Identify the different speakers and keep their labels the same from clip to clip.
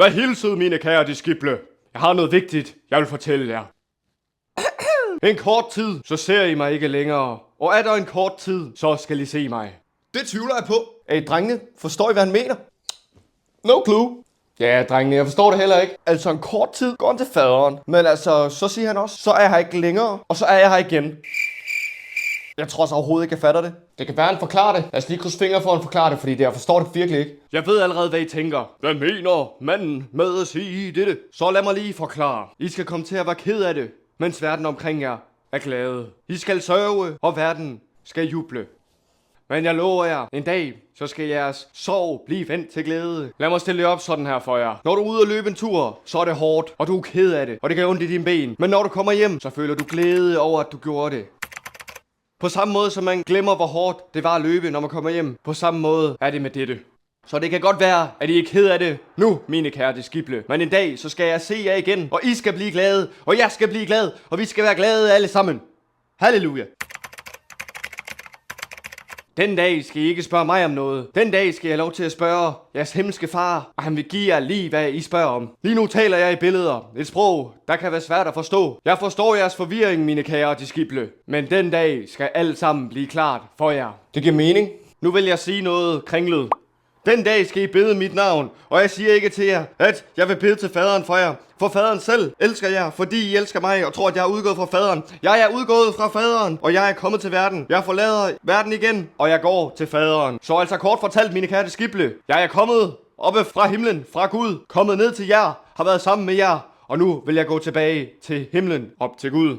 Speaker 1: Vær hilset, mine kære disciple. Jeg har noget vigtigt, jeg vil fortælle jer. En kort tid, så ser I mig ikke længere. Og er der en kort tid, så skal I se mig.
Speaker 2: Det tvivler jeg på. Drengene, forstår I, hvad han mener?
Speaker 1: No clue.
Speaker 2: Ja, drengene, jeg forstår det heller ikke. Altså, en kort tid går han til faderen. Men altså, så siger han også, så er jeg her ikke længere. Og så er jeg her igen. Jeg tror så overhovedet ikke, jeg fatter det. Det kan være, han forklarer det. Lad os lige krydse fingre for, at han forklarer det, fordi jeg forstår det virkelig ikke.
Speaker 1: Jeg ved allerede, hvad I tænker. Hvad mener manden med at sige dette? Så lad mig lige forklare. I skal komme til at være ked af det, mens verden omkring jer er glade. I skal sørge, og verden skal juble. Men jeg lover jer, en dag, så skal jeres sorg blive vendt til glæde. Lad mig stille det op sådan her for jer. Når du er ude og løbe en tur, så er det hårdt, og du er ked af det, og det gør ondt i dine ben. Men når du kommer hjem, så føler du glæde over, at du gjorde det. På samme måde som man glemmer, hvor hårdt det var at løbe, når man kommer hjem. På samme måde er det med dette. Så det kan godt være, at I er ked af det nu, mine kære disciple. Men en dag, så skal jeg se jer igen, og I skal blive glade, og jeg skal blive glad, og vi skal være glade alle sammen. Halleluja. Den dag skal I ikke spørge mig om noget. Den dag skal jeg have lov til at spørge jeres himmelske far, og han vil give jer lige, hvad I spørger om. Lige nu taler jeg i billeder. Et sprog, der kan være svært at forstå. Jeg forstår jeres forvirring, mine kære disciple. Men den dag skal alt sammen blive klart for jer.
Speaker 2: Det giver mening.
Speaker 1: Nu vil jeg sige noget kringlet. Den dag skal I bede mit navn, og jeg siger ikke til jer, at jeg vil bede til faderen for jer. For faderen selv elsker jer, fordi I elsker mig og tror, at jeg er udgået fra faderen. Jeg er udgået fra faderen, og jeg er kommet til verden. Jeg forlader verden igen, og jeg går til faderen. Så altså kort fortalt, mine kære disciple, jeg er kommet oppe fra himlen, fra Gud, kommet ned til jer, har været sammen med jer, og nu vil jeg gå tilbage til himlen, op til Gud.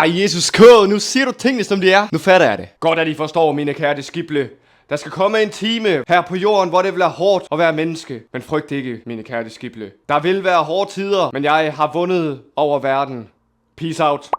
Speaker 2: Jesus K, nu siger du tingene, som de er. Nu fatter jeg det.
Speaker 1: Godt, at I forstår, mine kære disciple. Der skal komme en time her på jorden, hvor det vil være hårdt at være menneske. Men frygt ikke, mine kære disciple. Der vil være hårde tider, men jeg har vundet over verden. Peace out.